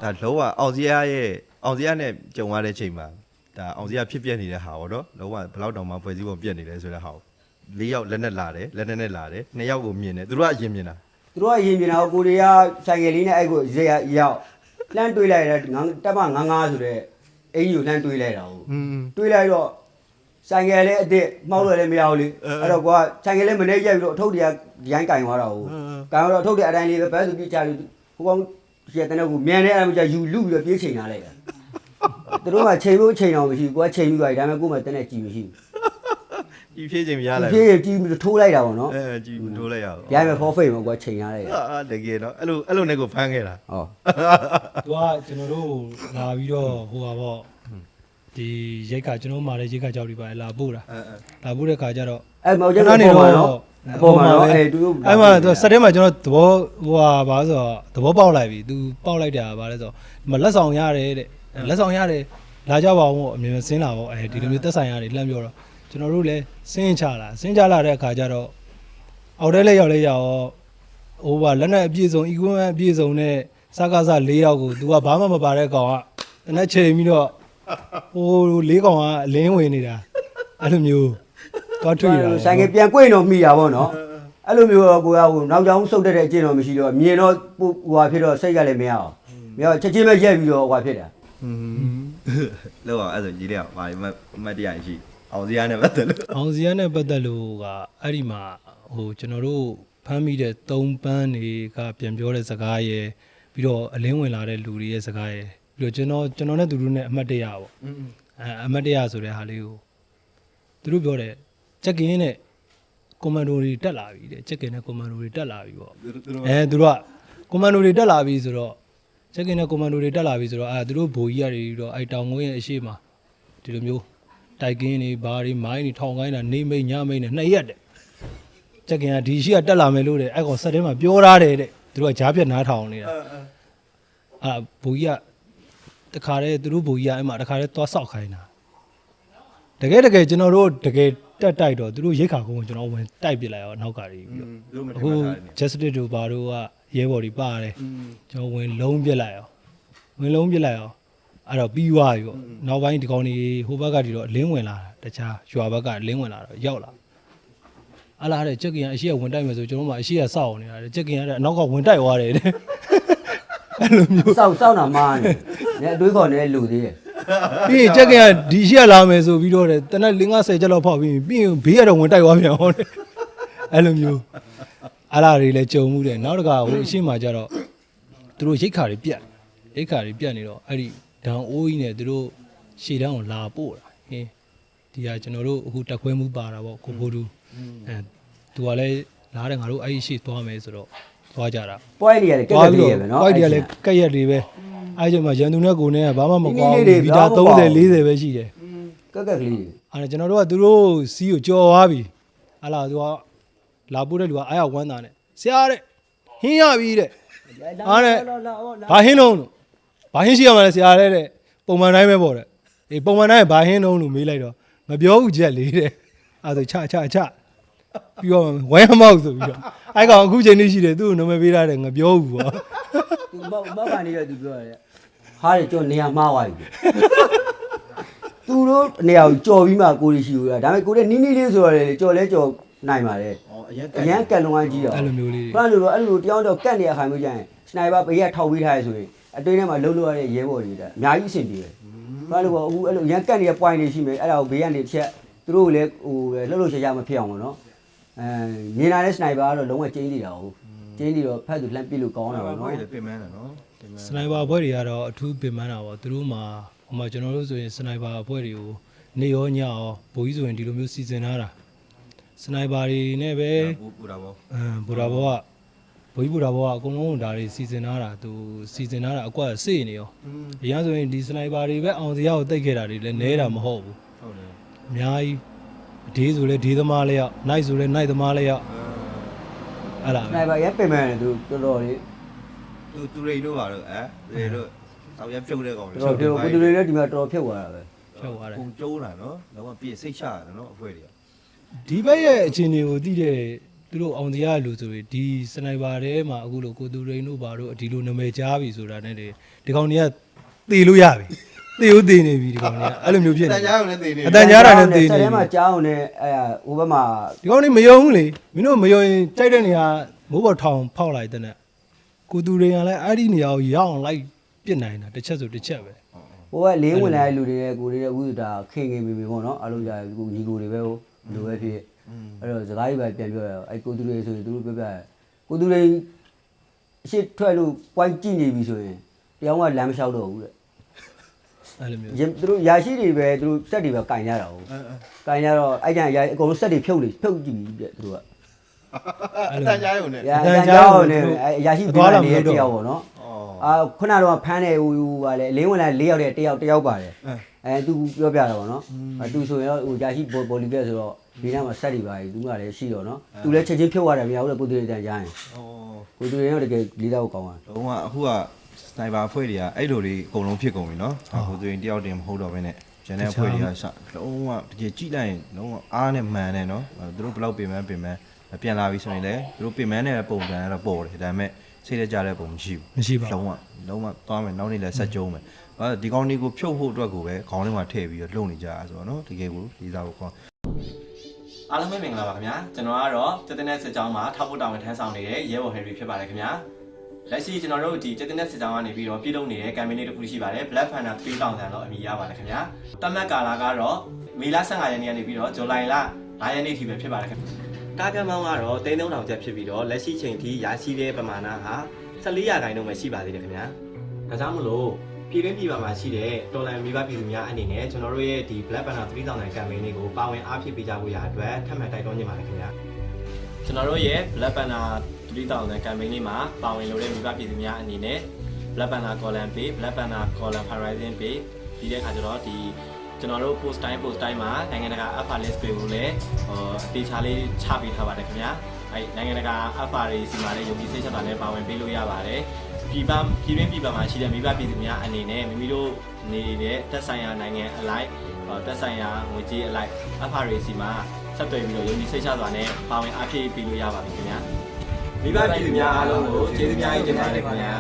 ဒါလောကအောင်စရာနဲ့ကြုံရတဲ့ချိန်မှာဒါအောင်စရာဖြစ်ပြနေတဲ့ဟာပေါ့နော်လောကဘယ်လောက်တောင်မှဖွဲ့စည်းပုံပြက်နေလဲဆိုတဲ့ဟာကို၄ယောက်လက်နဲ့လာတယ်လက်နဲ့လာတယ်၂ယောက်ကိုမြင်တယ်သူတို့ကအရင်မြင်တာ သူတို့ကအရင်ပြင်တာကိုတွေကဆိုင်ကယ်လေးနဲ့အဲ့ကိုရောက်လှမ်းတွေးလိုက်တယ်တက်မ99ဆိုတဲ့အင်ကြီးကိုလှမ်းတွေးလိုက်တာဟုတ်တွေးလိုက်တော့ဆိုင်ကယ်လေးအစ်စ်မှောက်လို့လည်းမရဘူးလေအဲ့တော့ကွာဆိုင်ကယ်လေးမနေရိုက်ပြီးတော့အထုပ်တွေကဒီတိုင်းကင်သွားတာဟုတ်ကင်တော့အထုပ်တွေအတိုင်းလေးပဲဘယ်သူပြချလို့ဟိုကောင်ရတဲ့နဲ့ကိုမြန်နေအဲ့မှာယူလူပြီးတော့ပြေးချိန်လာလိုက်တာသူတို့ကချိန်ဖို့ချိန်အောင်မရှိဘူးကွာချိန်ပြီးသွားပြီဒါပေမဲ့ကိုယ်မှတက်နေကြည့်မရှိဘူး ဖြည့်ချိန်မရလိုက် ဖြည့်ကြည့်ထိုးလိုက်တာပေါ့နော် ကြည့်ထိုးလိုက်ရအောင် ရိုက်မယ် forfeit မှာကွာချိန်ရလိုက်တာ တကယ်တော့အဲ့လိုနဲ့ကိုဖမ်းခဲ့တာ ဟော သူကကျွန်တော်တို့လာပြီးတော့ဟိုပါပေါ့ဒီရိတ်ခါကျွန်တော်မှာလည်းရိတ်ခါကြောက်ပြီးပါလာပို့တာလာပို့တဲ့ခါကျတော့ အဲ့မောင်ကျတော့နေတော့အပေါ်မှာတော့အဲ့သူတို့ အဲ့မှာသူစက်ထဲမှာကျွန်တော်သဘောဟိုဟာဘာဆိုတော့သဘောပေါက်လိုက်ပြီသူပေါက်လိုက်တာဗါလဲဆိုဒီမှာလက်ဆောင်ရတယ်တဲ့လက်ဆောင်ရတယ်လာကြပါအောင်ပေါ့အမြင်ဆင်းလာပေါ့အဲဒီလိုမျိုးသက်ဆိုင်ရတယ်လှမ်းပြောတော့ကျွန်တော်တို့လည်းဆင်းချလာတဲ့အခါကျတော့အောက်ထဲလက်ရောက်လဲရောက်ဟိုပါလက်နဲ့အပြည့်စုံ equipment အပြည့်စုံနဲ့စကားစား၄ယောက်ကို तू ကဘာမှမပါတဲ့ကောင်ကတနက်ချိန်ပြီးတော့ဟို၄ကောင်ကအလင်းဝင်နေတာအဲ့လိုမျိုးသွားထွေတာ ဆိုင်ကပြန်ကွိတ်တော့မိတာပေါ့နော်အဲ့လိုမျိုးကိုကဟိုနောက်ကြောင်စုပ်တဲ့အကျင့်တော့မရှိတော့မြင်တော့ဟိုဟာဖြစ်တော့စိတ်ကလည်းမရအောင်မရချက်ချင်းပဲရက်ပြီးတော့ဟိုဟာဖြစ်တာ လောက်အောင်အဲ့ဆိုကြီးတဲ့ဟာမတ်တရားရှိအောင်စရာနဲ့ပတ်သက်လို့ အောင်စရာနဲ့ပတ်သက်လို့ကအဲ့ဒီမှာဟိုကျွန်တော်တို့ဖမ်းမိတဲ့၃ပန်းတွေကပြန်ပြောတဲ့စကားရယ်ပြီးတော့အလင်းဝင်လာတဲ့လူတွေရဲ့စကားရယ်ပြီးတော့ကျွန်တော်နဲ့သူတို့နဲ့အမှတ်တရပေါ့အမှတ်တရဆိုတဲ့ဟာလေးကိုသူတို့ပြောတယ်ချက်ကင်းနဲ့ကွန်မန်ဒိုတွေတက်လာပြီတဲ့ချက်ကင်းနဲ့ကွန်မန်ဒိုတွေတက်လာပြီပေါ့သူတို့ကကွန်မန်ဒိုတွေတက်လာပြီဆိုတော့ချက်ကင်းနဲ့ကွန်မန်ဒိုတွေတက်လာပြီဆိုတော့သူတို့ဘိုးကြီးရတယ်ပြီးတော့အဲ့တောင်ငွေရဲ့အရှိမဒီလိုမျိုးတိုက်ကင်းတွေဘာတွေမိုင်းတွေထောင်ကိုင်းတာနေမိတ်ညမိတ်နဲ့2ရက်တဲ့ချက်ကင်းကဒီရှိကတက်လာမယ်လို့တဲ့အဲ့ကောင်ဆက်ထဲမှာပြောထားတယ်တဲ့သူတို့ကဂျားပြက်နားထောင်နေတာဘိုးကြီးကတခါတည်းသူတို့ဘိုးကြီးကအဲ့မှာတခါတည်းသွားဆောက်ခိုင်းတာတကယ်ကျွန်တော်တို့တကယ်တက်တိုက်တော့သူတို့ရိတ်ခါကုန်းကိုကျွန်တော်ဝင်တိုက်ပစ်လိုက်ရောနောက်ကတွေပြီးတော့အခု justice တို့ဘာတို့ကရဲဘော်တွေပါတယ်ကျွန်တော်ဝင်လုံးပစ်လိုက်ရောအဲ့တော့ပြီးသွားပြီပေါ့နောက်ပိုင်းဒီကောင်တွေဟိုဘက်ကဒီတော့အလင်းဝင်လာတာတခြားရွာဘက်ကအလင်းဝင်လာတော့ရောက်လာအလားတဲ့ချက်ကင်ကအရှိကဝင်တိုက်မယ်ဆိုကျွန်တော်မှအရှိကစောက်နေတာတဲ့ချက်ကင်ကတဲ့အနောက်ကဝင်တိုက်သွားတယ်တဲ့အဲ့လိုမျိုး စောက်တာမားနေအတွေးခေါ်နေလူသေးတယ် ပြီးရင်ချက်ကင်ကဒီရှိကလာမယ်ဆိုပြီးတော့တဲ့တနက်50ချက်လောက်ဖောက်ပြီးရင်ဘေးကတော့ဝင်တိုက်သွားပြန်ဟောတယ်အဲ့လိုမျိုးအလားတွေလည်းကြုံမှုတယ်နောက်တစ်ခါဟိုအရှိမှကျတော့သူတို့ရိတ်ခါတွေပြတ်နေတော့အဲ့ဒီဒံအိုးကြီးနဲ့သူတို့ရှေ့တန်းကိုလာပို့တာဟင်းဒီဟာကျွန်တော်တို့အခုတက်ခွဲမှုပါတာပေါ့ကိုဖိုးတူသူကလည်းလားတယ်ငါတို့အဲ့ဒီရှေ့သွားမယ်ဆိုတော့သွားကြတာ ပွဲတွေရတယ်ကက်တွေရပဲနော် ပွဲတွေကလည်းကက်ရက်တွေပဲအဲ့ကျမှရန်သူနဲ့ကိုနဲ့ကဘာမှမကွာဘူးဗီတာ30 40ပဲရှိတယ် ကက်ကလေး အဲ့ကျွန်တော်တို့ကသူတို့စီးကိုကြော်သွားပြီဟာလာသူကလာပို့တဲ့လူကအားရဝမ်းသာနဲ့ဆရာတဲ့ဟင်းရပြီတဲ့အားတဲ့ဘာဟင်းလုံးလို့ဘာဟင်းရှိရမှာလဲဆရာတဲ့ပုံမှန်တိုင်းပဲပေါ့တဲ့အေးပုံမှန်တိုင်းဘာဟင်းလုံးလို့မေးလိုက်တော့မပြောဘူးချက်လေးတဲ့အဲ့ဒါချပြီးတော့ဝိုင်းမောက်ဆိုပြီးတော့အဲ့ကောင်အခုချိန်လေးရှိတယ်သူ့ကိုနံပါတ်ပေးထားတယ်ငါပြောဘူးပေါ့ သူမောက်ကနေရသူပြောရတယ်ဟားတယ်ကြော်နေရာမှားသွားပြီသူတို့နေရာကိုကြော်ပြီးမှကိုရီရှိဘူးဒါပေမဲ့ကိုတဲ့နီးလေးဆိုတော့လေကြော်လဲကြော်နိုင်ပါလေအရန်ကက်လုံးကကြီးတော့ အဲ့လိုမျိုးလေး ဘာလို့လဲအဲ့လိုတယောက်တော့ကတ်နေရခိုင်မျိုးကြရင်စနိုက်ပါဘေးကထောက်ပေးထားရဆိုရင်အတွင်းထဲမှာလှုပ်လို့ရတဲ့ရဲဘော်တွေကအများကြီးအဆင်ပြေတယ်ဘာလို့လဲအခုအဲ့လိုရန်ကတ်နေတဲ့ point တွေရှိမယ်အဲ့ဒါကိုဘေးကနေတစ်ချက်သူတို့လည်းဟိုလှုပ်ရှားမဖြစ်အောင်ပေါ့နော်မြင်လာတဲ့စနိုက်ပါကတော့လုံးဝကျင်းနေတာဟုတ်ကျင်းနေတော့ဖတ်သူလှမ်းပစ်လို့ကောင်းတာပေါ့နော် ပြင်မှန်းတယ်နော် စနိုက်ပါဘွဲတွေကတော့အထူးပင်ပန်းတာပေါ့သူတို့မှာဟိုမှာကျွန်တော်တို့ဆိုရင်စနိုက်ပါဘွဲတွေကိုနေရောညရောဘိုးကြီးဆိုရင်ဒီလိုမျိုးစီစဉ်ထားတာစနိုက်ပါတွေနဲ့ပဲပူတာပေါ့ ဘူရာဘောကဘိုးကြီးဘူရာဘောကအကုန်လုံးဒါတွေစီစဉ်ထားတာသူစီစဉ်ထားတာအကွက်စေ့နေရောအရင်ဆိုရင်ဒီစနိုက်ပါတွေပဲအောင်စရာကိုတိတ်ခဲ့တာတွေလည်းနဲတာမဟုတ်ဘူး ဟုတ်တယ် အများကြီးဒေးဆိုလဲဒေးသမားလေးရောက်နိုင်ဆိုလဲနိုင်သမားလေးရောက်အဲ့လား စနိုက်ပါရပင်မယ်သူတော်တော်လေး သူရိတ်တို့ပါတော့သူရိတ်တို့တောက်ရဖြုတ်တဲ့ကောင် တော်တော်ကိုသူတွေလည်းဒီမှာတော်တော်ဖြုတ်သွားတာပဲ ဖြုတ်သွားတယ် ပုံကျိုးတာနော်လောကပြည့်စိတ်ချရတယ်နော်အဖွဲတွေက ဒီဘက်ရဲ့အခြေအနေကိုသိတဲ့ သူတို့အောင်တရားလူဆိုရင်ဒီစနိုက်ပါထဲမှာအခုလိုကိုသူရိန်တို့ဘာတို့ဒီလိုနာမည်ကြားပြီဆိုတာနဲ့ဒီကောင်တွေကသေလို့ရပြီသေဦးသေနေပြီဒီကောင်တွေကအဲ့လိုမျိုးဖြစ်နေ တန်ကြားရုံနဲ့တည်နေ အတန်ကြားတာနဲ့သေ ဆက် နေ ထဲမှာ ပြီ ကြားအောင်နဲ့ဟိုဘက်မှာ ဒီကောင်တွေမယုံဘူးလေမင်းတို့မယုံရင်ကြိုက်တဲ့နေရာမိုးပေါ်ထောင်ဖောက်လိုက်တဲ့နဲ့ကိုသူရိန်ကလည်းအဲ့ဒီနေရာကိုရအောင်လိုက်ပြစ်နိုင်တာတစ်ချက်ဆိုတစ်ချက်ပဲ ဟိုကလင်းဝင်လာတဲ့လူတွေနဲ့ကိုတွေရဲ့ဥဒ္ဒါခင်ခင်မီမီပေါ့နော်အားလုံးကြာကိုညီကိုတွေပဲဟိုလိုပဲဖြစ်အဲ့တော့စကားကြီးပဲပြန်ပြောရအောင်အဲ့ကိုသူတွေဆိုရင်သူတို့ပြောပြတယ်ကိုသူတွေအရှိထွက်လို့ point ကြည့်နေပြီဆိုရင်တယောက်ကလမ်းမလျှောက်တော့ဘူးတဲ့ အဲ့လိုမျိုး သူတို့ယာရှိတွေပဲသူတို့စက်တွေပဲကင်ကြတာဟုတ်ကင်ကြတော့အဲ့ကျန်ယာအကုန်လုံးစက်တွေဖြုတ်ကြည့်ပြီတဲ့သူတို့က တန်ကြားရုံနဲ့ ယာကြောင်းနဲ့ယာရှိပြန်နေတဲ့တယောက်ပေါ့နော်ခုနကတော့ဖမ်းတယ်ဟိုကလည်းလင်းဝင်လာ၄ယောက်တည်းတယောက်ပါတယ်သူပြောပြတာပေါ့နော်သူဆိုရင်တော့ဟိုယာရှိဘော်လီပဲဆိုတော့ဒီနားမှာစက်တွေပါသူကလည်းရှိတော့နော်သူလည်းချက်ချင်းဖြုတ်ရတယ်မရဘူးလေကိုသူတွေတန်ကြားရင်ကိုသူတွေတော့တကယ်လေးတော့ကောင်းတယ် လုံးဝအခုကစနိုက်ပါအဖွဲ့တွေကအဲ့လိုတွေအကုန်လုံးဖြစ်ကုန်ပြီနော်ဟိုဆိုရင်တယောက်တည်းမဟုတ်တော့ဘဲနဲ့ကျန်တဲ့အဖွဲ့တွေကလုံးဝတကယ်ကြည့်လိုက်ရင်လုံးဝအားနဲ့မှန်တယ်နော်သူတို့ဘယ်လောက်ပြင်မှန်းပြန်လာပြီဆိုရင်လည်းသူတို့ပြင်မှန်းတဲ့ပုံစံကတော့ပေါ်တယ်ဒါပေမဲ့စိတ်ရကြတဲ့ပုံမရှိဘူး မရှိပါဘူး လုံးဝသွားမယ်နောက်နေ့လည်းဆက်ကြုံးမယ်ဒီကောင်းလေးကိုဖြုတ်ဖို့အတွက်ကိုပဲခေါင်းထဲမှာထည့်ပြီးတော့လှုပ်နေကြတာဆိုတော့နော်တကယ်ကိုလေးစားဖို့ကောင်း အားလုံးပဲမင်္ဂလာပါခင်ဗျာကျွန်တော်ကတော့ကျက်တင်တဲ့စစ်ကြောင်းမှာထောက်ဖို့တာဝန်ထမ်းဆောင်နေတဲ့ရဲဘော်ဟယ်ရီဖြစ်ပါတယ်ခင်ဗျာလက်ရှိကျွန်တော်တို့ဒီကျက်တင်တဲ့စစ်ကြောင်းကနေပြီးတော့ပြည်လုံးနေတဲ့ campaign လေးတစ်ခုရှိပါတယ် Black Panther 3000တော့အမည်ရပါတယ်ခင်ဗျာတတ်မှတ်ကာလကတော့မေလ15ရက်နေ့ကနေပြီးတော့ဇူလိုင်လ9ရက်နေ့ထိပဲဖြစ်ပါတယ်ခင်ဗျာကားကမ်းမောင်းကတော့3000ကျပ်ဖြစ်ပြီးတော့လက်ရှိချိန်ထိရရှိတဲ့ပမာဏဟာ14ရာခိုင်နှုန်းပဲရှိပါသေးတယ်ခင်ဗျာဒါကြောင့်မလို့ပြည်တွင်းပြည်ပမှာရှိတဲ့တော်လန်မိဘပြည်သူများအနေနဲ့ကျွန်တော်တို့ရဲ့ဒီ Black Panther 3000 campaign လေးကိုပါဝင်အားဖြည့်ပေးကြဖို့ရအတွက်ထပ်မံတိုက်တွန်းနေပါတယ်ခင်ဗျာကျွန်တော်တို့ရဲ့ Black Panther 3000 campaign လေးမှာပါဝင်လို့တဲ့မိဘပြည်သူများအနေနဲ့ Black Panther column page Black Panther column horizon page ဒီတဲ့အခါကျတော့ဒီကျွန်တော်တို့ post time မှာနိုင်ငံတကာ alpha list တွေကိုလည်းအသေးချာလေးချပေးထားပါတယ်ခင်ဗျာအဲနိုင်ငံတကာ alpha တွေစီမှာလည်းယုံကြည်စိတ်ချတာနဲ့ပါဝင်ပေးလို့ရပါတယ်ပြည်တွင်းပြည်ပမှာရှိတဲ့မိဘပြည်သူများအနေနဲ့မိမိတို့နေတဲ့သက်ဆိုင်ရာနိုင်ငံအလိုက်သက်ဆိုင်ရာငွေကြေးအလိုက်အဖာရီစီမှာဆက်သွယ်ပြီးတော့ယုံကြည်စိတ်ချစွာနဲ့ပါဝင်အားဖြည့်ပေးလို့ရပါပြီခင်ဗျာမိဘပြည်သူများအားလုံးကိုကျေးဇူးများတင်ပါတယ်ခင်ဗျာ